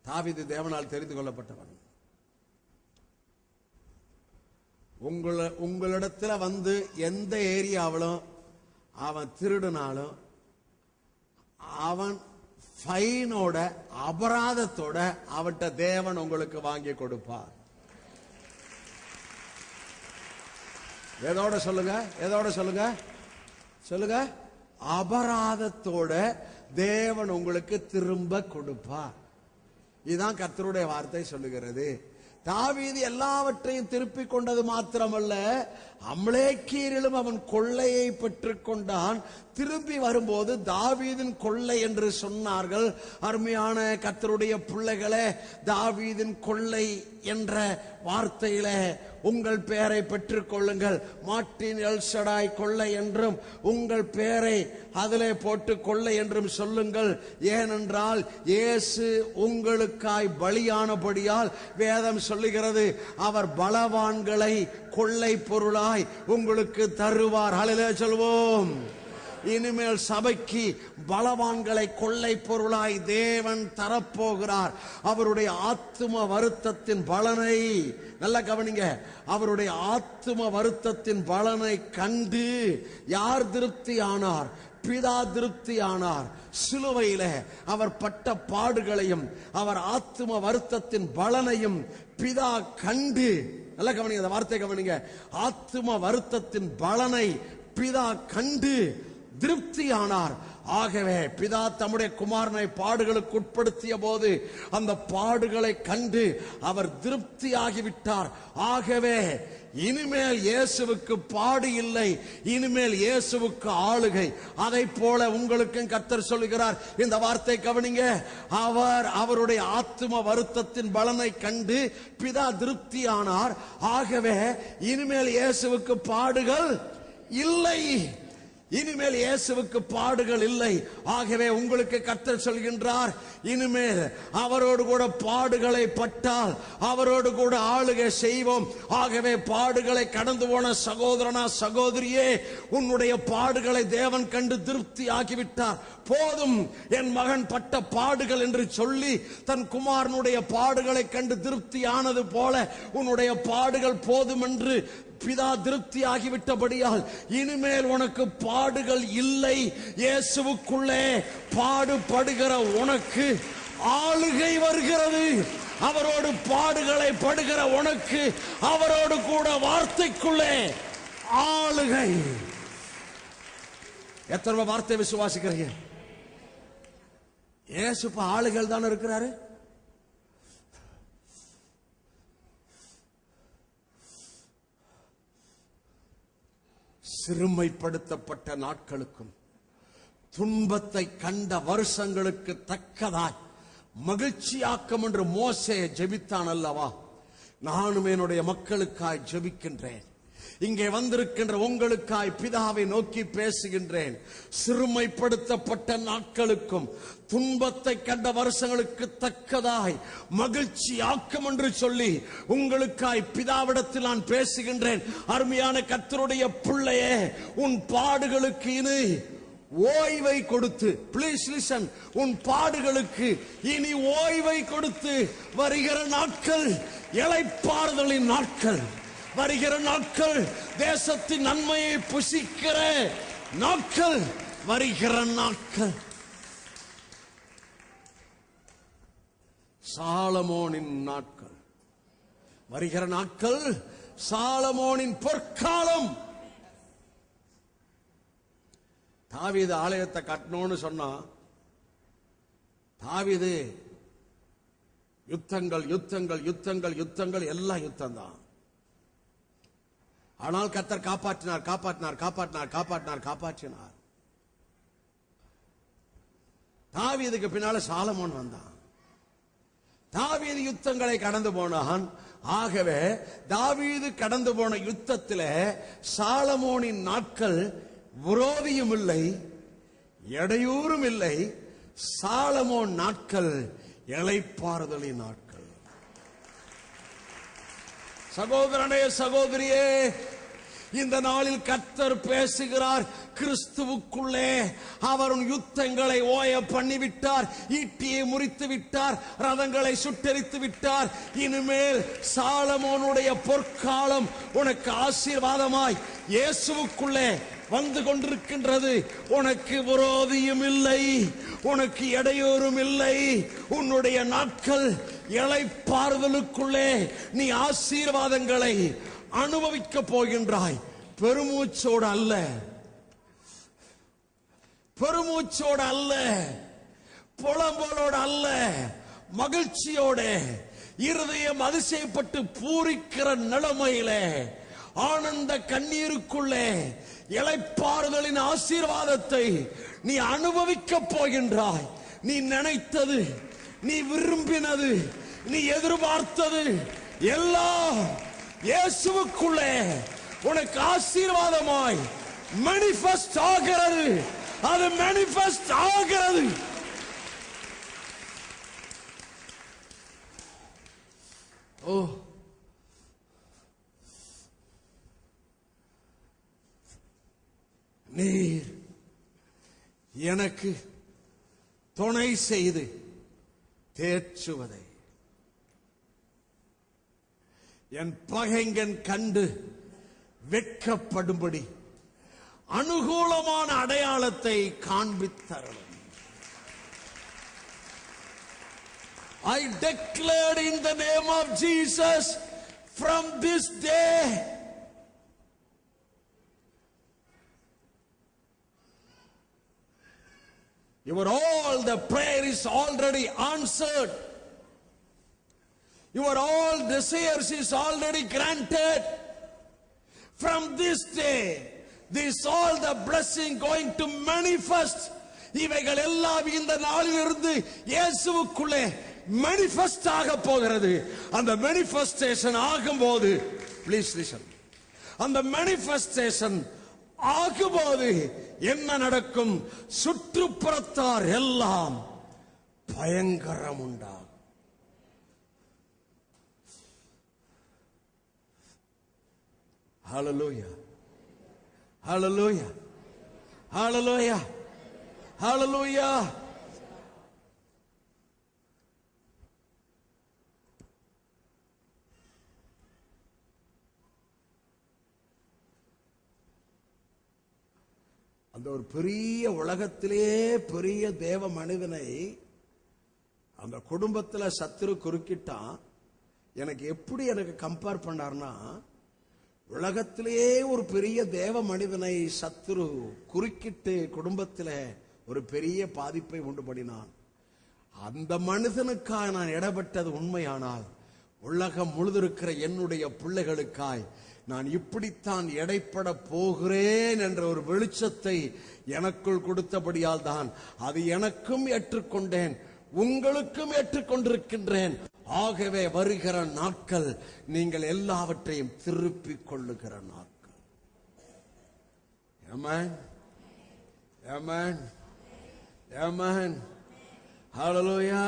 தாவீது தேவனால் தெரிந்து கொள்ளப்பட்டவன். உங்களிடத்துல வந்து எந்த ஏரியாவிலும் அவன் திருடுனாலும் அவன் ஃபைனோட அபராதத்தோட அவன்கிட்ட தேவன் உங்களுக்கு வாங்கி கொடுப்பார். எதோட சொல்லுங்க, எதோட சொல்லுங்க, சொல்லுங்க, அபராதத்தோட தேவன் உங்களுக்கு திரும்ப கொடுப்பார். இதுதான் கர்த்தருடைய வார்த்தை சொல்லுகிறது. தாவீது எல்லாவற்றையும் திருப்பிக் கொண்டது மாத்திரமல்ல, அமலேக்கியரிலும் அவன் கொள்ளையை பெற்றுக் கொண்டான். திரும்பி வரும்போது தாவீதின் கொள்ளை என்று சொன்னார்கள். அருமையான கர்த்தருடைய பிள்ளைகளே, தாவீதின் கொள்ளை என்ற வார்த்தையில உங்கள் பெயரை பெற்றுக் கொள்ளுங்கள். மார்ட்டின் எல்ஷடாய் கொள்ளை என்றும் உங்கள் பெயரை அதிலே போட்டு கொள்ளை என்றும் சொல்லுங்கள். ஏனென்றால் இயேசு உங்களுக்காய் பலியானபடியால் வேதம் சொல்லுகிறது, அவர் பலவான்களை கொள்ளை பொருளாய் உங்களுக்கு தருவார். ஹல்லேலூயா சொல்வோம். இனிமேல் சபைக்கு பலவான்களை கொள்ளை பொருளாய் தேவன் தரப்போகிறார். அவருடைய ஆத்தும வருத்தத்தின் பலனை நல்ல கவனிங்க. அவருடைய ஆத்தும வருத்தத்தின் பலனை கண்டு யார் திருப்தி ஆனார்? பிதா திருப்தி ஆனார். சிலுவையில அவர் பட்ட பாடுகளையும் அவர் ஆத்தும வருத்தத்தின் பலனையும் பிதா கண்டு, நல்ல கவனிங்க, அந்த வார்த்தை கவனிங்க, ஆத்தும வருத்தத்தின் பலனை பிதா கண்டு திருப்தியானார். ஆகவே பிதா தம்முடைய குமாரனை பாடுகளுக்கு உட்படுத்திய போது அந்த பாடுகளை கண்டு அவர் திருப்தியாகிவிட்டார். ஆகவே இனிமேல் இயேசுவுக்கு பாடு இல்லை, இனிமேல் இயேசுவுக்கு ஆளுகை. அதை போல உங்களுக்கும் கர்த்தர் சொல்லுகிறார். இந்த வார்த்தை கவனிங்க, அவருடைய ஆத்தும வருத்தத்தின் பலனை கண்டு பிதா திருப்தியானார். ஆகவே இனிமேல் இயேசுவுக்கு பாடுகள் இல்லை, இனிமேல் இயேசுவுக்கு பாடுகள் இல்லை. ஆகவே உங்களுக்கு கர்த்தர் சொல்கின்றார், இனிமேல் அவரோடு கூட பாடுகளை பட்டால் அவரோடு கூட ஆளுகை செய்வோம். ஆகவே பாடுகளை கடந்து போன சகோதரனா சகோதரியே, உன்னுடைய பாடுகளை தேவன் கண்டு திருப்தி ஆகிவிட்டார். போதும், என் மகன் பட்ட பாடுகள் என்று சொல்லி தன் குமாரனுடைய பாடுகளை கண்டு திருப்தி ஆனது போல உன்னுடைய பாடுகள் போதும் என்று பிதா திருப்தி ஆகிவிட்டபடியால் இனிமேல் உனக்கு பாடுகள் இல்லை. இயேசுவுக்குள்ளே பாடுபடுகிற உனக்கு ஆளுகை வருகிறது. அவரோடு பாடுகளை படுகிற உனக்கு அவரோடு கூட வார்த்தைக்குள்ளே ஆளுகை. எத்தனை வார்த்தை விசுவாசிக்கிறீங்க? இயேசு ஆளுகள் தான் இருக்கிறாரு. சிறுமைப்படுத்தப்பட்ட நாட்களுக்கும் துன்பத்தை கண்ட வருஷங்களுக்கு தக்கதாய் மகிழ்ச்சியாக்கம் என்று மோசே ஜெபித்தான் அல்லவா? நானும் என்னுடைய மக்களுக்காய் ஜெபிக்கின்றேன். இங்கே வந்திருக்கின்ற உங்களுக்காய் பிதாவை நோக்கி பேசுகின்றேன். சிறுமைப்படுத்தப்பட்ட நாட்களுக்கும் துன்பத்தை கண்ட வருஷங்களுக்கு தக்கதாய் மகிழ்ச்சி ஆக்கம் என்று சொல்லி உங்களுக்காய் பிதாவிடத்தில் நான் பேசுகின்றேன். அருமையான கர்த்தருடைய பிள்ளையே, உன் பாடுகளுக்கு இனி ஓய்வை கொடுத்து, ப்ளீஸ் லிசன், உன் பாடுகளுக்கு இனி ஓய்வை கொடுத்து வருகிற நாட்கள் இளைப்பாறுதலின் நாட்கள், வருகிற நாட்கள் தேசத்தின் நன்மையை புசிக்கிற நாட்கள், வருகிற நாட்கள் சாலமோனின் நாட்கள், வருகிற நாட்கள் சாலமோனின் பொற்காலம். தாவீது ஆலயத்தை கட்டணும்னு சொன்னா, தாவீது யுத்தங்கள் யுத்தங்கள் யுத்தங்கள் யுத்தங்கள் எல்லாம் யுத்தம் தான். ஆனால் கர்த்தர் காப்பாற்றினார் காப்பாற்றினார் காப்பாற்றினார் காப்பாற்றினார் காப்பாற்றினார். தாவீதுக்கு பின்னால சாலமோன் வந்தான். தாவீது யுத்தங்களை கடந்து போனான். ஆகவே தாவீது கடந்து போன யுத்தத்தில் சாலமோனின் நாட்கள் விரோதியும் இல்லை, இடையூறும் இல்லை. சாலமோன் நாட்கள் இளைப்பாறுதலின் நாட்கள். சகோதரனே சகோதரியே, இந்த நாளில் கர்த்தர் பேசுகிறார். கிறிஸ்துவுக்குள்ளே அவர் யுத்தங்களை ஓய பண்ணிவிட்டார், ஈட்டியை முறித்து விட்டார், ரதங்களை சுட்டெரித்து விட்டார். இனிமேல் சாலமோனுடைய பொற்காலம் உனக்கு ஆசீர்வாதமாய் இயேசுவுக்குள்ளே வந்து கொண்டிருக்கின்றது. உனக்கு விரோதியும் இல்லை, உனக்கு இடையூறும் இல்லை. உன்னுடைய நாட்கள் இளைப்பாறுதலுக்குள்ளே நீ ஆசீர்வாதங்களை அனுபவிக்க போகின்றாய். பெருமூச்சோடு அல்ல, பெருமூச்சோடு அல்ல, புலம்பலோடு அல்ல, மகிழ்ச்சியோட இருதயம் அதிசயப்பட்டு பூரிக்கிற நிலைமையிலே ஆனந்த கண்ணீருக்குள்ளே இளைப்பாறுதலின் ஆசீர்வாதத்தை நீ அனுபவிக்க போகின்றாய். நீ நினைத்தது, நீ விரும்பினது, நீ எதிர்பார்த்தது எல்லாம் இயேசுவுக்குள்ளே உனக்கு ஆசீர்வாதமாய் மேனிஃபெஸ்ட் ஆகிறது. அது மேனிஃபெஸ்ட் ஆகிறது. ஓ, நீர் எனக்கு துணை செய்து தேற்றுவதை என் பகைஞன் கண்டு வெட்கப்படும்படி அனுகூலமான அடையாளத்தை காண்பித்தருளும். I declared in the name of Jesus, from this day your all the prayer is already answered. Your all desires is already granted. From this day, this all the blessing going to manifest. இவைகள் எல்லாம் இந்த நாளிலிருந்து இயேசுவுக்குள்ளே manifest ஆக போகிறது. அந்த manifestation ஆகும்போது, please listen, அந்த manifestation ஆகும்போது என்ன நடக்கும்? சுற்றுப்புறத்தார் எல்லாம் பயங்கரம் உண்டாகும். Hallelujah, hallelujah, hallelujah, hallelujah. அந்த ஒரு பெரிய உலகத்திலே பெரிய தேவ மனிதனை அந்த குடும்பத்தில் சத்துரு குறுக்கிட்டான். எனக்கு எப்படி எனக்கு கம்பேர் பண்ணார்னா, உலகத்திலேயே ஒரு பெரிய தேவ மனிதனை சத்துரு குறுக்கிட்டு குடும்பத்தில் ஒரு பெரிய பாதிப்பை உண்டு பண்ணினான். அந்த மனிதனுக்காய் நான் இடப்பட்டது உண்மையானால், உலகம் முழுதிருக்கிற என்னுடைய பிள்ளைகளுக்காய் நான் இப்படித்தான் எடைப்பட போகிறேன் என்ற ஒரு வெளிச்சத்தை எனக்குள் கொடுத்தபடியால் தான் அது எனக்கும் ஏற்றுக்கொண்டேன், உங்களுக்கும் ஏற்றுக்கொண்டிருக்கின்றேன். ஆகவே வருகிற நாட்கள் நீங்கள் எல்லாவற்றையும் திருப்பிக் கொள்ளுகிற நாட்கள். ஆமென், ஆமென், ஆமென், ஹல்லேலூயா.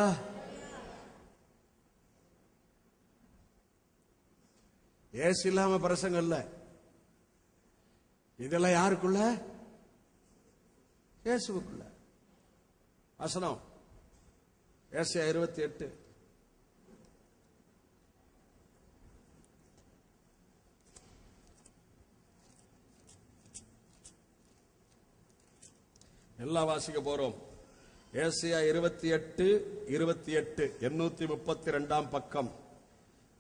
ஏசு இல்லாம பிரசங்கம் இல்ல. இதெல்லாம் யாருக்குள்ள? இயேசுவுக்குள்ள. வசனம் ஏசாயா 28. எல்லாம் வாசிக்க போறோம். ஏசாயா 28:28 832 பக்கம்.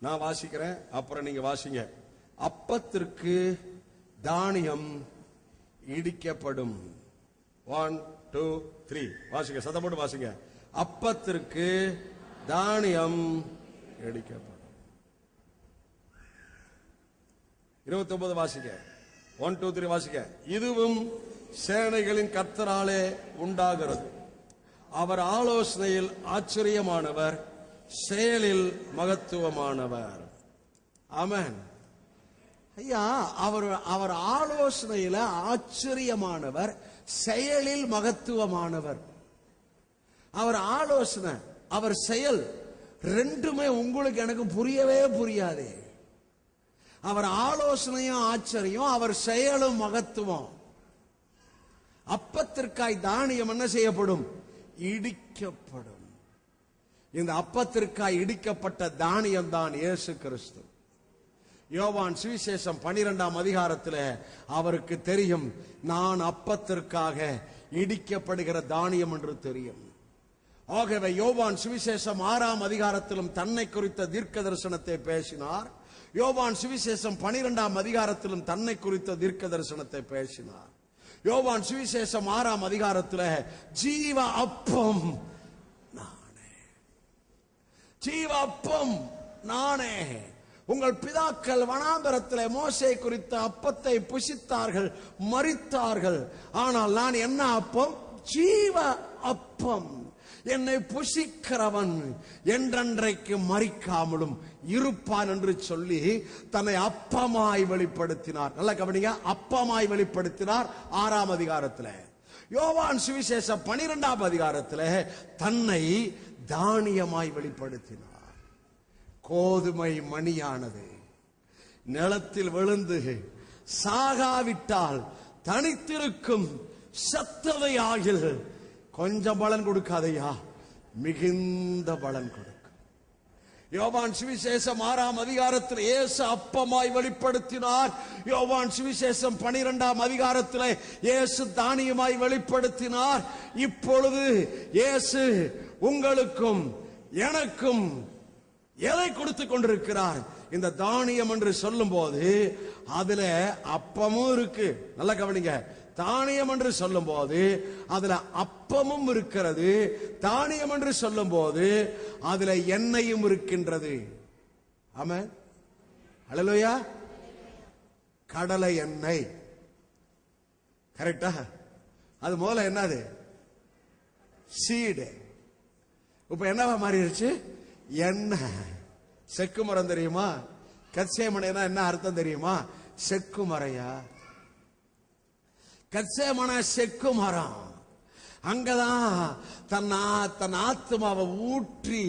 நான் வாசிக்கிறேன், அப்புறம் நீங்க வாசிங்க. அப்பத்திற்கு தானியம் இடிக்கப்படும். 1 2 3 வாசிங்க, சத்தம் போட்டு வாசிங்க. அப்பத்திற்கு தானியம் இடிக்கப்படும். 29 வாசிங்க. 1 2 3 வாசிங்க. இதுவும் சேனைகளின் கர்த்தராலே உண்டாகிறது. அவர் ஆலோசனையில் ஆச்சரியமானவர், செயலில் மகத்துவமானவர். ஆமென். ஐயா, அவர் ஆலோசனையில ஆச்சரியமானவர், செயலில் மகத்துவமானவர். அவர் ஆலோசனை, அவர் செயல் ரெண்டுமே உங்களுக்கு எனக்கு புரியவே புரியாது. அவர் ஆலோசனையும் ஆச்சரியம், அவர் செயலும் மகத்துவம். அப்பத்திற்காய் தானியம் என்ன செய்யப்படும்? இடிக்கப்படும். இந்த அப்பத்திற்காய் இடிக்கப்பட்ட தானியம் தான் இயேசு கிறிஸ்து. யோவான் சுவிசேஷம் 12ஆம் அதிகாரத்தில் அவருக்கு தெரியும், நான் அப்பத்திற்காக இடிக்கப்படுகிற தானியம் என்று தெரியும். ஆகவே யோவான் சுவிசேஷம் 6ஆம் அதிகாரத்திலும் தன்னை குறித்த தீர்க்க தரிசனத்தை பேசினார். யோவான் சுவிசேஷம் 12ஆம் அதிகாரத்திலும் தன்னை குறித்த தீர்க்க தரிசனத்தை பேசினார். யோவான் சுவிசேஷம் 6ஆம் அதிகாரத்தில் ஜீவ அப்பம் நானே, ஜீவ அப்பம் நானே. உங்கள் பிதாக்கள் வனாந்தரத்தில் மோசே குறித்த அப்பத்தை புசித்தார்கள், மரித்தார்கள். ஆனால் நான் என்ன அப்பம்? ஜீவ அப்பம். என்னை புசிக்கிறவன் என்றென்றைக்கு மரிக்காமலும் இருப்பான் என்று சொல்லி தன்னை அப்பமாய் வெளிப்படுத்தினார். நல்ல கவனிங்க, அப்பமாய் வெளிப்படுத்தினார் 6ஆம் அதிகாரத்தில். யோவான் சுவிசேஷம் 12ஆம் அதிகாரத்தில் தன்னை தானியமாய் வெளிப்படுத்தினார். கோதுமை மணியானது நிலத்தில் விழுந்து சாகாவிட்டால் தனித்திருக்கும், சத்ததை ஆகில் கொஞ்சம் பலன் கொடுக்காதையா, மிகுந்த பலன் கொடுக்கும். யோவான் சுவிசேஷம் 6ஆம் அதிகாரத்தில் இயேசு அப்பமாய் வெளிப்படுத்தினார். யோவான் சுவிசேஷம் 12ஆம் அதிகாரத்தில் இயேசு தானியமாய் வெளிப்படுத்தினார். இப்பொழுது இயேசு உங்களுக்கும் எனக்கும் எதை கொடுத்து கொண்டிருக்கிறார்? இந்த தானியம் என்று சொல்லும் போது அதுல அப்பமும் இருக்கு. நல்ல கவனிங்க, தானியம் என்று சொல்லும் போது அதுல அப்பமும் இருக்கிறது. தானியம் என்று சொல்லும் போது அதுல எண்ணெயும் இருக்கின்றது. ஆமென், ஹல்லேலூயா. கடலை எண்ணெய், கரெக்டா? அது முதல்ல என்னது? சீடு. இப்ப என்னவா மாறிடுச்சு? எண்ணெய். செக்கு மரம் தெரியுமா? கத்சேமனைனா என்ன அர்த்தம் தெரியுமா? செக்கு மரையா? கத்சேமனை செக்கு மரம். அங்கதான் தன் ஆத்மாவை ஊற்றி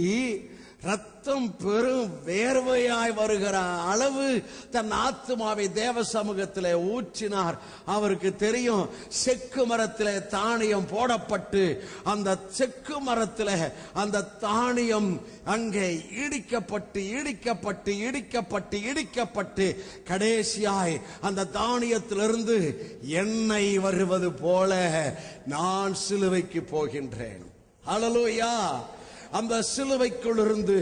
ரத்தம் பெரும் வேர்வையாய் வருகிற அளவு தன் ஆத்மாவை தேவ சமூகத்தில் ஊற்றினார். அவருக்கு தெரியும், செக்கு மரத்தில் தானியம் போடப்பட்டு அந்த செக்கு மரத்தில் அந்த தானியம் அங்கே இடிக்கப்பட்டு இடிக்கப்பட்டு இடிக்கப்பட்டு இடிக்கப்பட்டு கடைசியாய் அந்த தானியத்திலிருந்து எண்ணெய் வருவது போல நான் சிலுவைக்கு போகின்றேன். ஹல்லேலூயா. அந்த சிலுவைக்குள் இருந்து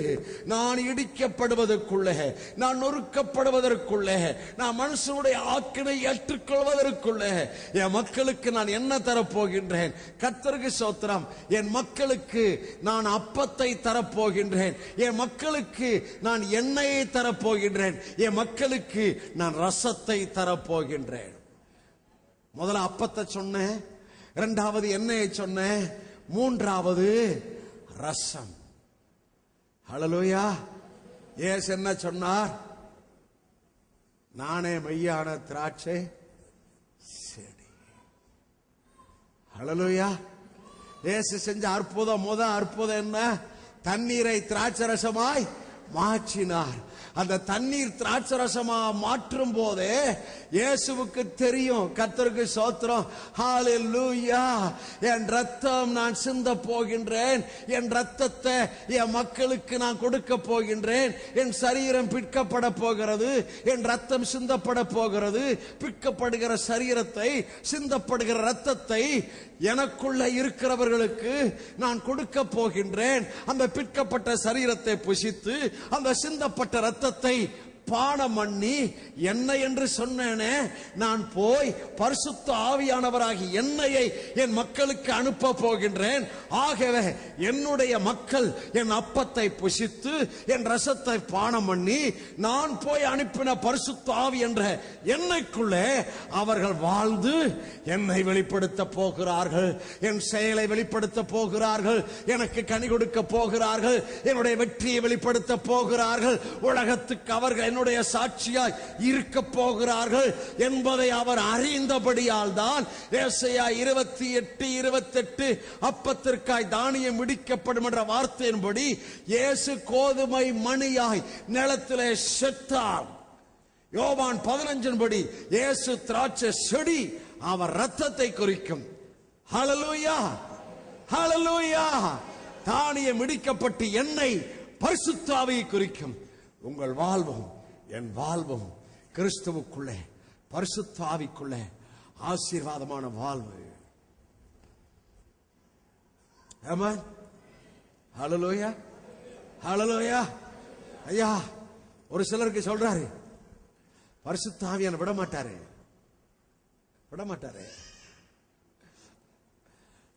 நான் இடிக்கப்படுவதற்குள்ளே, நான் நொறுக்கப்படுவதற்குள்ளே, நான் மனுஷனுடைய ஆக்கினை ஏற்றுக்கொள்வதற்குள்ளே என் மக்களுக்கு நான் என்ன தரப்போகின்றேன்? கர்த்தருக்கு ஸ்தோத்திரம். என் மக்களுக்கு நான் அப்பத்தை தரப்போகின்றேன். என் மக்களுக்கு நான் எண்ணெயை தரப்போகின்றேன். என் மக்களுக்கு நான் ரசத்தை தரப்போகின்றேன். முதல்ல அப்பத்தை சொன்னேன், இரண்டாவது எண்ணெயை சொன்னேன், மூன்றாவது ரசம். ஹல்லேலூயா. இயேசு என்ன சொன்னார்? நானே மெய்யான திராட்சை செடி. ஹல்லேலூயா. இயேசு செஞ்ச அற்புதம், அற்புதம் என்ன? தண்ணீரை திராட்சை ரசமாய் மாற்றினார். அந்த தண்ணீர் திராட்சை ரசமா மாற்றும் போதே இயேசுவுக்கு தெரியும், கர்த்தருக்கு ஸ்தோத்திரம், ஹல்லேலூயா, என் ரத்தம் நான் சிந்த போகின்றேன், என் ரத்தத்தை என் மக்களுக்கு நான் கொடுக்க போகின்றேன், என் சரீரம் பிற்கப்பட போகிறது, என் ரத்தம் சிந்தப்பட போகிறது. பிற்கப்படுகிற சரீரத்தை, சிந்தப்படுகிற ரத்தத்தை எனக்குள்ள இருக்கிறவர்களுக்கு நான் கொடுக்க போகின்றேன். அந்த பிற்கப்பட்ட சரீரத்தை புசித்து அந்த சிந்தப்பட்ட ரத்தத்தை பானம் பண்ணி என்ன என்று சொன்னேனே, நான் போய் பரிசுத்த ஆவியானவராகி என்னையை என் மக்களுக்கு அனுப்ப போகின்றேன். ஆகவே என்னுடைய மக்கள் என் அப்பத்தை புசித்து என் ரசத்தை பானம் பண்ணி நான் போய் அனுப்பின பரிசுத்த ஆவி என்ற என்னைக்குள்ளே அவர்கள் வாழ்ந்து என்னை வெளிப்படுத்த போகிறார்கள், என் செயலை வெளிப்படுத்த போகிறார்கள், எனக்கு கனி கொடுக்க போகிறார்கள், என்னுடைய வெற்றியை வெளிப்படுத்த போகிறார்கள், உலகத்துக்கு அவர்கள் என்னுடைய சாட்சியாய் இருக்க போகிறார்கள் என்பதை அவர் அறிந்தபடியால் தான் ஏசாயா 28:28 அப்பத்திற்காய் தானியம் இடிக்கப்படும் என்ற வார்த்தையின்படி இயேசு கோதுமை மணியாய் நிலத்திலே செத்தார். யோவான் 15 படி இயேசு திராட்சை செடி, அவர் ரத்தத்தை குறிக்கும். ஹல்லேலூயா, ஹல்லேலூயா. தானியம் இடிக்கப்பட்டு எண்ணெய் பரிசுத்த ஆவியை குறிக்கும். உங்கள் வாழ்வும் என் வாழ்வும் கிறிஸ்துவுக்குள்ளே பரிசுத்த ஆவிக்குள்ளே ஆசீர்வாதமான வாழ்வு. ஆமென். ஹல்லேலூயா, ஹல்லேலூயா. ஐயா, ஒரு சிலருக்கு சொல்றாரு, பரிசுத்த ஆவியான விட மாட்டாரு.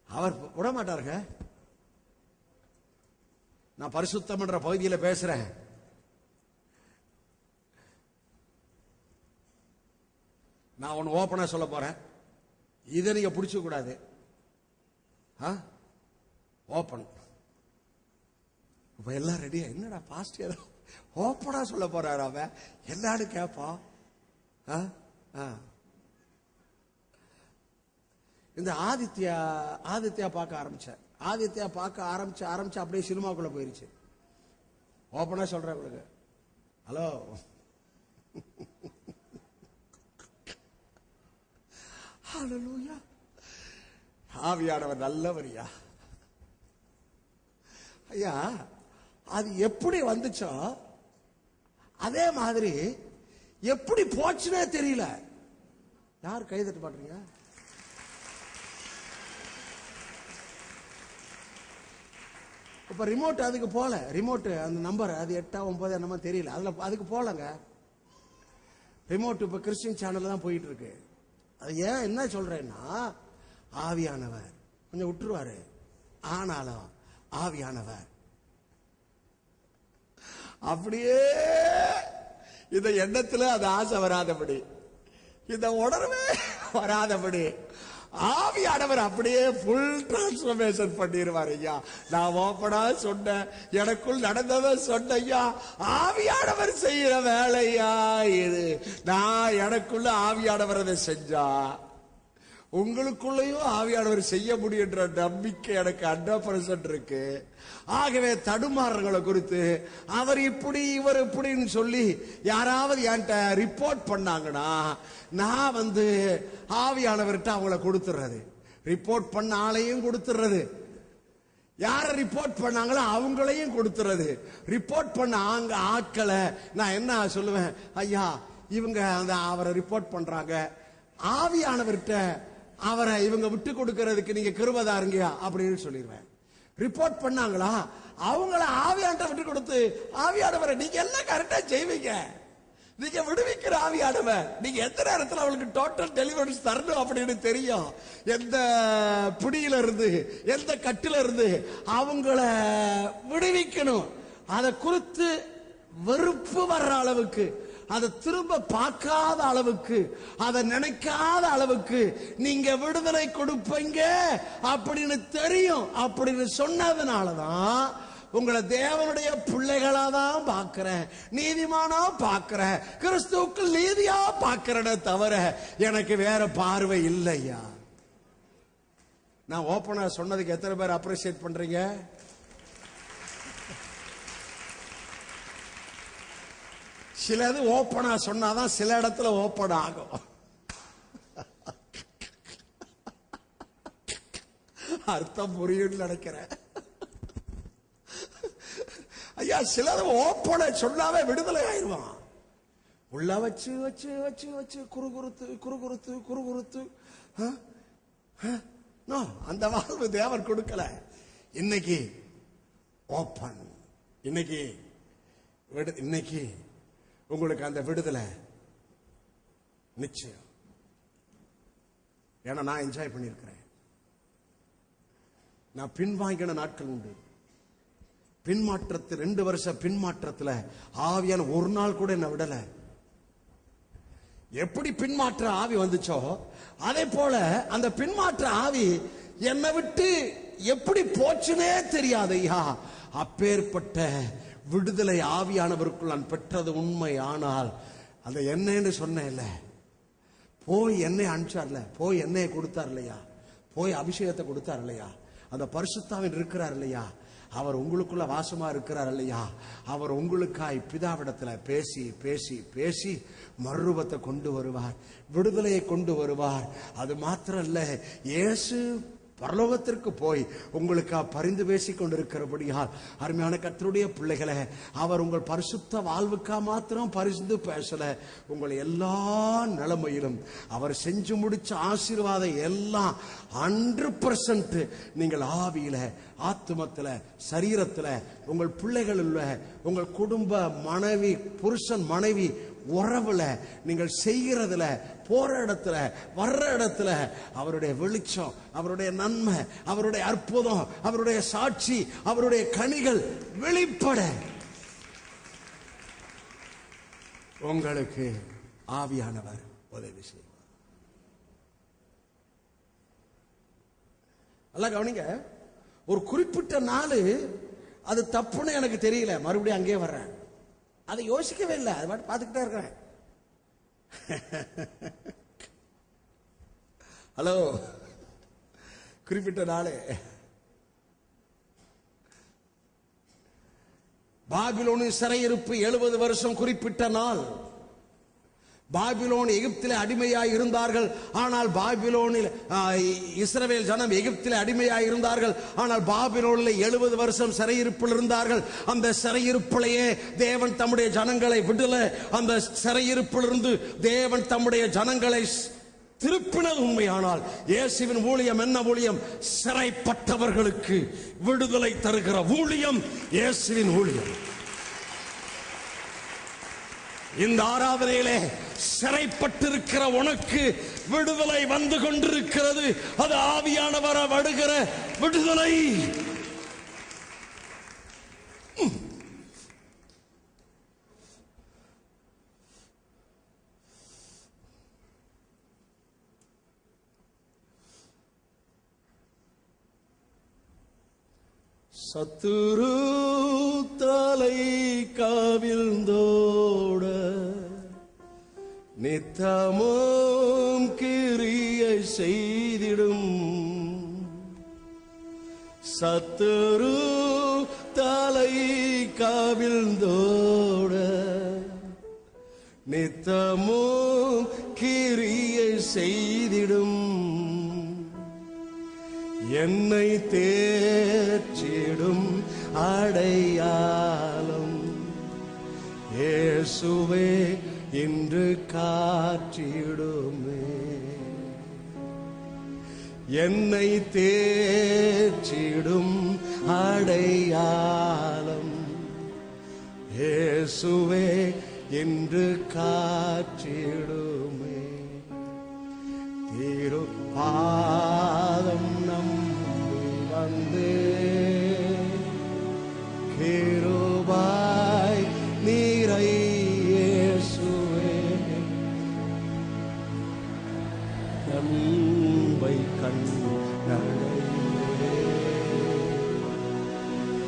அவர் விட மாட்டாருங்க. நான் பரிசுத்தம் என்ற பகுதியில் பேசுறேன். நான் ஒன்னு ஓபனா சொல்ல போறேன். இதை நீங்க பிடிச்ச கூடாது. ஓபன். இப்ப எல்லாம் ரெடியா? என்னடா பாஸ்ட் ஓப்பனா சொல்ல போறாரு அவன், எல்லாரும் கேப்பா. இந்த ஆதித்யா பார்க்க ஆரம்பிச்சேன். ஆதித்யா பார்க்க ஆரம்பிச்சு அப்படியே சினிமாக்குள்ள போயிருச்சு. ஓப்பனா சொல்றேன் உங்களுக்கு. ஹலோ, ஹல்லேலூயா. ஆவியானவர் நல்லவரியா. ஐயா, அது எப்படி வந்துச்சோ அதே மாதிரி எப்படி போச்சுனே தெரியல. யார் கை தட்ட மாட்டீங்க? இப்ப ரிமோட் அதுக்கு போல, ரிமோட் அந்த நம்பர் அது 8 9 என்னமோ தெரியல, அதுல அதுக்கு போலங்க. ரிமோட் இப்ப கிறிஸ்டியன் சேனல்ல தான் போயிட்டு இருக்கு. அது ஏன் என்ன சொல்றேன்னா, ஆவியானவர் கொஞ்சம் விட்டுருவாரு, ஆனாலும் ஆவியானவர் அப்படியே இந்த எண்ணத்துல அது ஆசை வராதபடி, இந்த உணர்வே வராதபடி ஆவியானவர் அப்படியே ஃபுல் டிரான்ஸ்ஃபர்மேஷன் பண்ணிடுவார். ஐயா, நான் ஓப்பனா சொன்னேன், எனக்குள் நடந்ததை சொன்ன ஐயா. ஆவியானவர் செய்யற வேலையா இது. நான் எனக்குள்ள ஆவியானவர் அதை செஞ்சா உங்களுக்குள்ளேயும் ஆவியானவர் செய்ய முடியுன்ற நம்பிக்கை எனக்கு 100% இருக்கு. ஆகவே தடுமாறுகளை குறித்து அவர் இப்படி இவர் இப்படின்னு சொல்லி யாராவது என்கிட்ட ரிப்போர்ட் பண்ணாங்கன்னா, நான் ஆவியானவர்கிட்ட அவங்கள கொடுத்துறது, ரிப்போர்ட் பண்ண ஆளையும் கொடுத்துறது, யார ரிப்போர்ட் பண்ணாங்களோ அவங்களையும் கொடுத்துறது. ரிப்போர்ட் பண்ண ஆட்களை நான் என்ன சொல்லுவேன், ஐயா இவங்க அவரை ரிப்போர்ட் பண்றாங்க, ஆவியானவர்கிட்ட அவரை இவங்க விட்டு கொடுக்கறதுக்கு நீங்க கிருபைதாருங்க அப்படின்னு சொல்லிடுவேன். ரிப்போர்ட் பண்ணாங்களா அவங்கள ஆவியானவர்கிட்ட விட்டு கொடுத்து, ஆவியானவரை நீங்க எல்லாம் கரெக்டா செய்வீங்க, நீங்க விடுவிக்கிற ஆவியானவர், நீங்க எந்த நேரத்தில் அவளுக்கு டோட்டல் டெலிவரன்ஸ் தரணும் அப்படின்னு தெரியும். எந்த பிடியில இருந்து எந்த கட்டில இருந்து அவங்கள விடுவிக்கணும், அதை குறித்து வெறுப்பு வர்ற அளவுக்கு, அதை திரும்ப பார்க்காத அளவுக்கு, அதை நினைக்காத அளவுக்கு நீங்க விடுதலை கொடுப்பீங்க அப்படின்னு தெரியும். அப்படின்னு சொன்னதுனாலதான் உங்களை தேவனுடைய பிள்ளைகளா தான் பார்க்கிறேன், நீதிமானா பார்க்கிறேன், கிறிஸ்துவுக்கு நீதியா பார்க்கிறேனே தவிர எனக்கு வேற பார்வை இல்லையா. நான் ஓப்பனா சொன்னதுக்கு எத்தனை பேர் அப்ரிஷியேட் பண்றீங்க? சிலது ஓப்பனா சொன்னாதான் சில இடத்துல ஓப்பன் ஆகும். அர்த்தம் புரியும் நினைக்கிறேன். ஐயா, சிலது ஓப்பன சொன்னாவே விடுதலை ஆயிடுவான். உள்ள வச்சு வச்சு வச்சு வச்சு குறுகுறுத்து அந்த வாழ்வு தேவர் கொடுக்கல. இன்னைக்கு ஓப்பன், இன்னைக்கு உங்களுக்கு அந்த விடுதலை நிச்சயம். ஏன்னா நான் என்ஜாய் பண்ணியிருக்கிறேன். நான் பின்வாங்கின நாட்கள் உண்டு. பின்மாற்றத்தில் 2 வருஷ பின்மாற்றத்தில் ஆவியான ஒரு நாள் கூட என்ன விடல. எப்படி பின்மாற்ற ஆவி வந்துச்சோ அதே போல அந்த பின்மாற்ற ஆவி என்னை விட்டு எப்படி போச்சுனே தெரியாது. ஐயா, அப்பேற்பட்ட விடுதலை ஆவியானவருக்குள் நான் பெற்றது உண்மை. ஆனால் அந்த என்னன்னு சொன்னேன்ல, போய் எண்ணெய் அனுப்பிச்சார்ல, போய் எண்ணெயை கொடுத்தார் இல்லையா, போய் அபிஷேகத்தை கொடுத்தார் இல்லையா, அந்த பரிசுத்தாவின் இருக்கிறார் இல்லையா, அவர் உங்களுக்குள்ள வாசமா இருக்கிறார் இல்லையா? அவர் உங்களுக்காய் பிதாவிடத்துல பேசி பேசி பேசி மறுரூபத்தை கொண்டு வருவார், விடுதலையை கொண்டு வருவார். அது மாத்திரம் இல்ல, இயேசு பரலோகத்திற்கு போய் உங்களுக்கா பரிந்து பேசிக் கொண்டிருக்கிறபடியால் அருமையான கர்த்தருடைய பிள்ளைகளை, அவர் உங்கள் பரிசுத்த வாழ்வுக்கா மாத்திரம் பரிந்து பேசல, உங்களை எல்லா நிலைமையிலும் அவர் செஞ்சு முடிச்ச ஆசீர்வாதம் எல்லாம் 100% நீங்கள் ஆவியில, ஆத்துமத்துல, சரீரத்துல, உங்கள் பிள்ளைகள், உங்கள் குடும்ப, மனைவி, புருஷன் மனைவி உறவுல, நீங்கள் செய்கிறதுல, போற இடத்துல, வர்ற இடத்துல அவருடைய வெளிச்சம், அவருடைய நன்மை, அவருடைய அற்புதம், அவருடைய சாட்சி, அவருடைய கனிகள் வெளிப்பட உங்களுக்கு ஆவியானவர் உதவி செய்வார். நல்லா கவனிங்க. ஒரு குறிப்பிட்ட நாள் அது தப்புன்னு எனக்கு தெரியல, மறுபடியும் அங்கே வர்றேன், அதை யோசிக்கவே இல்லை, அது பாட்டு பார்த்துக்கிட்டே இருக்கிறேன். ஹலோ, குறிப்பிட்ட நாள் பாபிலோனின் சிறையிருப்பு 70 வருஷம் குறிப்பிட்ட நாள். பாபிலோன் எகிப்திலே அடிமையாய் இருந்தார்கள், ஆனால் பாபிலோனில் இஸ்ரவேல் ஜனம் எகிப்திலே அடிமையாய் இருந்தார்கள், ஆனால் பாபிலோனில் 70 வருஷம் சிறையிருப்பில் இருந்தார்கள். அந்த சிறையிருப்பிலேயே தேவன் தம்முடைய ஜனங்களை விடல. அந்த சிறையிருப்பிலிருந்து தேவன் தம்முடைய ஜனங்களை திருப்பினது உண்மையானால் இயேசுவின் ஊழியம் என்ன ஊழியம்? சிறைப்பட்டவர்களுக்கு விடுதலை தருகிற ஊழியம் இயேசுவின் ஊழியம். இந்த ஆராதனையிலே சிறைப்பட்டிருக்கிற உனக்கு விடுதலை வந்து கொண்டிருக்கிறது. அது ஆவியானவர வருகிற விடுதலை. சத்துரு தலை கவிழ்ந்தோட நித்தமும் கிரியை செய்திடும். சத்துரு தலை கவிழ்ந்தோட நித்தமும் கிரியை செய்திடும். என்னை தேற்றிடும் அடையாளம் இயேசுவே இன்று காற்றிடுமே. என்னை தேற்றிடும் அடையாளம் இயேசுவே இன்று காற்றிடுமே. திருப்பாதம் நம்பி வந்தே கிருபை நீரை இயேசுவே நம்பை கண்டடைந்தே.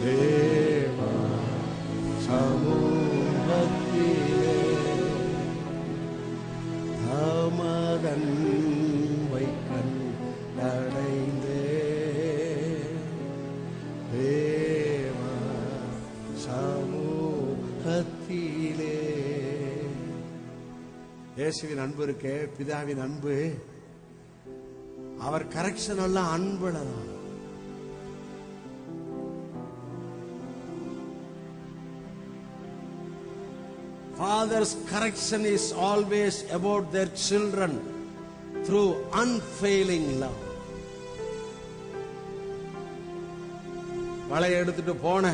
தேவா சமூகத்திலே தமதன்பை கண்டடைந்தே. தேவா சமூகத்திலே. இயேசுவின் அன்பு இருக்கே, பிதாவின் அன்பு, அவர் கரெக்ஷன் எல்லாம் அன்புலதான். Father's correction is always about their children through unfailing love. வளைய எடுத்துட்டு போன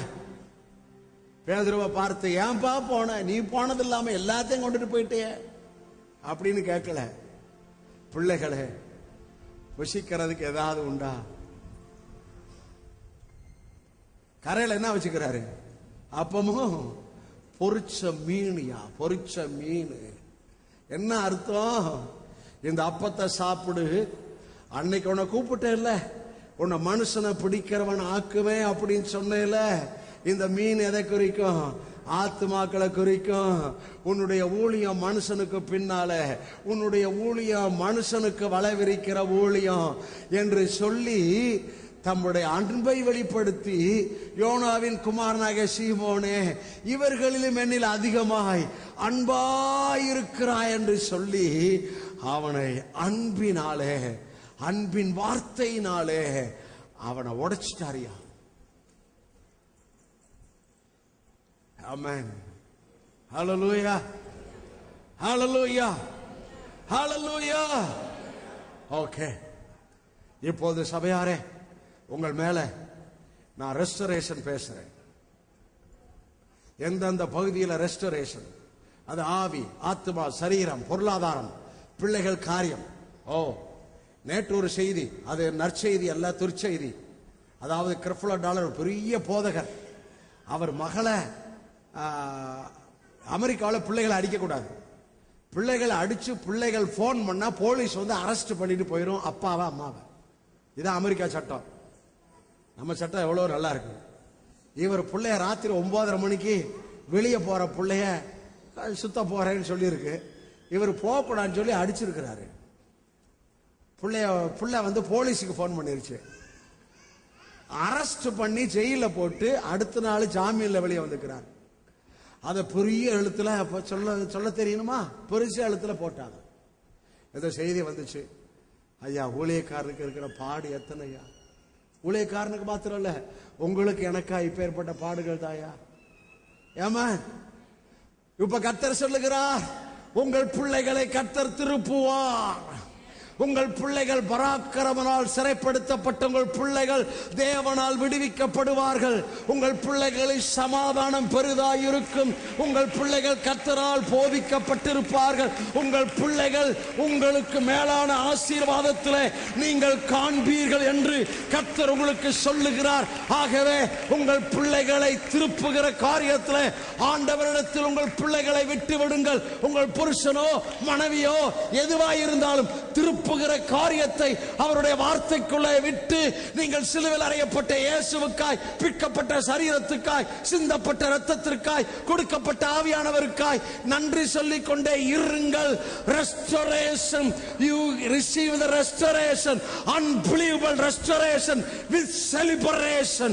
பேதுருவை பார்த்து, ஏன்பா போன, நீ போனது இல்லாம எல்லாத்தையும் கொண்டுட்டு போயிட்டே அப்படின்னு கேட்கல. பிள்ளைகளே, புசிக்கிறதுக்கு ஏதாவது உண்டா? கரையில என்ன வச்சுக்கிறாரு? அப்பமும் பொரிச்ச மீனியா, பொரிச்ச மீன். என்ன அர்த்தம்? இந்த அப்பத்தை சாப்பிடு, அன்னைக்கு உன்னை கூப்பிட்டே இல்ல, உன்னை மனுஷனை பிடிக்கிறவன் ஆக்குவேன் அப்படின்னு சொன்னேல. இந்த மீன் எதை குறிக்கும்? ஆத்துமாக்களை குறிக்கும். உன்னுடைய ஊழியம் மனுஷனுக்கு பின்னால, உன்னுடைய ஊழியம் மனுஷனுக்கு வளவிரிக்கிற ஊழியம் என்று சொல்லி தம்முடைய அன்பை வெளிப்படுத்தி, யோனாவின் குமாரனாகிய சீமோனே, இவர்களிலும் என்னில் அதிகமாய் அன்பாயிருக்கிறாய் என்று சொல்லி அவனை அன்பினாலே, அன்பின் வார்த்தையினாலே அவனை உடைச்சிட்டாரியா. ஆமென். ஹல்லேலூயா, ஹல்லேலூயா, ஹல்லேலூயா. ஓகே, இப்போது சபையாரே, உங்கள் மேல நான் ரெஸ்டரேஷன் பேசுறேன். எந்தெந்த பகுதியில் ரெஸ்டரேஷன், அது ஆவி, ஆத்மா, சரீரம், பொருளாதாரம், பிள்ளைகள், காரியம். நேற்று ஒரு செய்தி, அது நற்செய்தி அல்ல, துர்ச்செய்தி. அதாவது $1,000 பெரிய போதகர், அவர் மகளை அமெரிக்காவில் பிள்ளைகளை அடிக்கக்கூடாது, பிள்ளைகளை அடிச்சு பிள்ளைகள் போன் பண்ணா போலீஸ் வந்து அரெஸ்ட் பண்ணிட்டு போயிடும் அப்பாவை அம்மாவை. இதான் அமெரிக்கா சட்டம். நம்ம சட்டம் எவ்வளவு நல்லா இருக்கு. இவர் பிள்ளைய ராத்திரி 9:30 மணிக்கு வெளியே போற பிள்ளைய சுத்த போறேன்னு சொல்லி இருக்கு, இவர் போகக்கூடாதுன்னு சொல்லி அடிச்சிருக்கிறாரு. பிள்ளை வந்து போலீஸுக்கு போன் பண்ணிருச்சு, அரெஸ்ட் பண்ணி ஜெயில போட்டு அடுத்த நாள் ஜாமீன்ல வெளியே வந்துக்கிறார். அதை பெரிய எழுத்துல சொல்ல தெரியணுமா, பெருசு எழுத்துல போட்டாங்க. ஏதோ செய்தி வந்துச்சு, ஐயா ஊழியக்காரனுக்கு இருக்கிற பாடு எத்தனை ஐயா. ஊழியக்காரனுக்கு மாத்திரம் இல்ல, உங்களுக்கு எனக்கா இப்ப ஏற்பட்ட பாடுகள் தாயா. ஏமா இப்ப கர்த்தர் சொல்லுகிறார், உங்கள் பிள்ளைகளை கர்த்தர் திருப்புவார். உங்கள் பிள்ளைகள் பராக்கிரமனால் சிறைப்படுத்தப்பட்ட உங்கள் பிள்ளைகள் தேவனால் விடுவிக்கப்படுவார்கள். உங்கள் பிள்ளைகளில் சமாதானம் பெரிதாயிருக்கும். உங்கள் பிள்ளைகள் கர்த்தரால் போதிக்கப்பட்டிருப்பார்கள். உங்கள் பிள்ளைகள் உங்களுக்கு மேலான ஆசீர்வாதத்திலே நீங்கள் காண்பீர்கள் என்று கர்த்தர் உங்களுக்கு சொல்லுகிறார். ஆகவே உங்கள் பிள்ளைகளை திருப்புகிற காரியத்திலே ஆண்டவரிடத்தில் உங்கள் பிள்ளைகளை விட்டு விடுங்கள். உங்கள் புருஷனோ மனைவியோ எதுவாயிருந்தாலும் திருப்புகிற காரியத்தை அவருடைய வார்த்தைக்குள்ளே விட்டு, நீங்கள் சிலுவையில் அறையப்பட்ட இயேசுவுக்காய், பிற்கப்பட்ட சரீரத்துக்காய், சிந்தப்பட்ட இரத்தத்திற்காய், கொடுக்கப்பட்ட ஆவியானவருக்காய் நன்றி சொல்லிக் கொண்டே இருங்கள். Restoration, you receive the restoration, unbelievable restoration with celebration.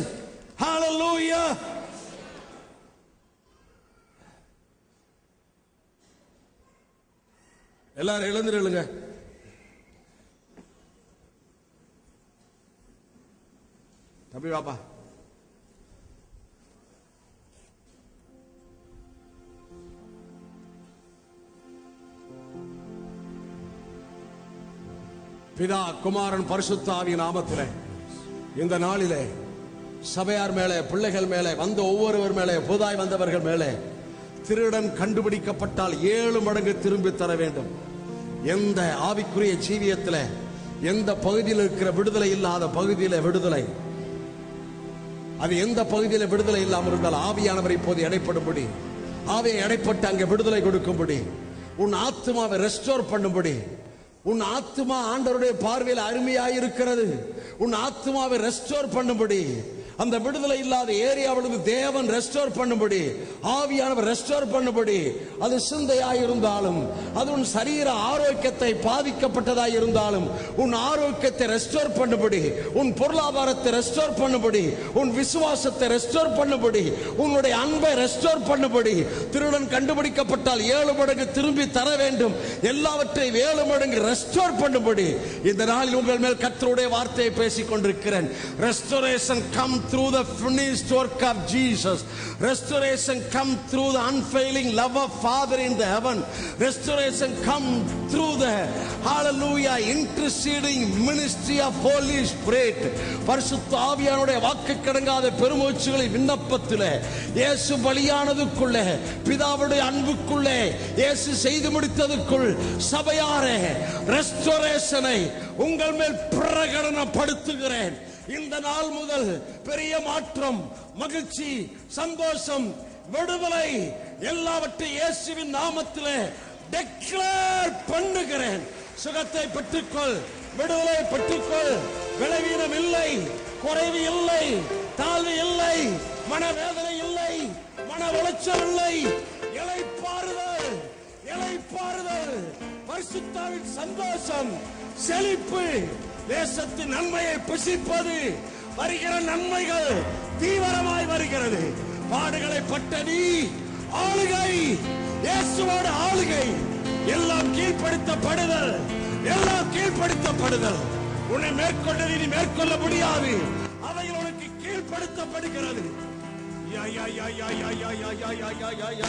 Hallelujah. எல்லாரும் எழுந்திருங்க. தம்பி பாப்பா, பிதா குமாரன் பரிசுத்த ஆவியின் நாமத்திலே இந்த நாளிலே சபையார் மேலே, பிள்ளைகள் மேலே, வந்த ஒவ்வொருவர் மேலே, புதாய் வந்தவர்கள் மேலே திருடன் கண்டுபிடிக்கப்பட்டால் 7 மடங்கு திரும்பி தர வேண்டும். எந்த ஆவிக்குரிய ஜீவியத்தில் எந்த பகுதியில் இருக்கிற விடுதலை இல்லாத பகுதியில் விடுதலை, அது எந்த பகுதியில் விடுதலை இல்லாமல் இருந்தால் ஆவியானவர் இப்போது எடைப்படும்படி, ஆவியை எடைப்பட்டு அங்கே விடுதலை கொடுக்கும்படி, உன் ஆத்மாவை ரெஸ்டோர் பண்ணும்படி. உன் ஆத்மா ஆண்டவருடைய பார்வையில் அருமையாயிருக்கிறது. உன் ஆத்மாவை ரெஸ்டோர் பண்ணும்படி, அந்த விடுதலை இல்லாத ஏரியாவிலிருந்து தேவன் ரெஸ்டோர் பண்ணும்படி, ஆவியானவர் ரெஸ்டோர் பண்ணும்படி. அது சிந்தையாயிருந்தாலும், அது உன் சரீர ஆரோக்கியத்தை பாதிக்கப்பட்டதாய் இருந்தாலும், உன் ஆரோக்கியத்தை ரெஸ்டோர் பண்ணும்படி, உன் பொருளாதாரத்தை ரெஸ்டோர் பண்ணும்படி, உன் விசுவாசத்தை ரெஸ்டோர் பண்ணும்படி, உன்னுடைய அன்பை ரெஸ்டோர் பண்ணும்படி. திருடன் கண்டுபிடிக்கப்பட்டால் 7 மடங்கு திரும்பி தர வேண்டும். எல்லாவற்றையும் 7 மடங்கு ரெஸ்டோர் பண்ணும்படி இந்த நாளில் உங்கள் மேல் கர்த்தருடைய வார்த்தையை பேசிக் கொண்டிருக்கிறேன். Restoration come through the finished work of Jesus. Restoration come through the unfailing love of Father in the heaven. Restoration come through the hallelujah interceding ministry of Holy Spirit. பரிசுத்த ஆவியானுடைய வாக்கு கடங்காத பெருமூச்சுகளின் விண்ணப்பத்திலே, இயேசு பலியானதுக்குள்ளே, பிதாவுடைய அன்புக்குள்ளே, இயேசு செய்து முடித்ததுக்குள் சபையாரே ரெஸ்டோரேஷனை உங்கள் மேல் பிரகடனப்படுத்துகிறேன். இந்த நாள் முதல் பெரிய மாற்றம், மகிழ்ச்சி, சந்தோஷம், விடுதலை எல்லாவற்றையும் இயேசுவின் நாமத்திலே டிக்ளேர் பண்ணுகிறேன். சுகத்தை பெற்றுக்கொள், விடுதலை பெற்றுக்கொள். விளைவீனம் இல்லை, குறைவு இல்லை, தாழ்வு இல்லை, மனவேதனை இல்லை, மன உளைச்சல் இல்லை. இளைப்பாறுதல், இளைப்பாறுதல், பரிசுத்தாவின் சந்தோஷம், செழிப்பு, தேசத்தின் நன்மையை புசிப்பது, வருகிற நன்மைகள் தீவிரமாய் வருகிறது. பாடுகளை பட்ட நீ ஆளுகை, இயேசுவோட ஆளுகை, எல்லாம் கீழ்ப்படுத்தப்படுதல், எல்லாம் கீழ்ப்படுத்தப்படுதல். உன்னை மேற்கொண்டது இனி மேற்கொள்ள முடியாது. அவைகள் உனக்கு கீழ்ப்படுத்தப்படுகிறது. யா யா யா யா யா யா யா யா யா யா யா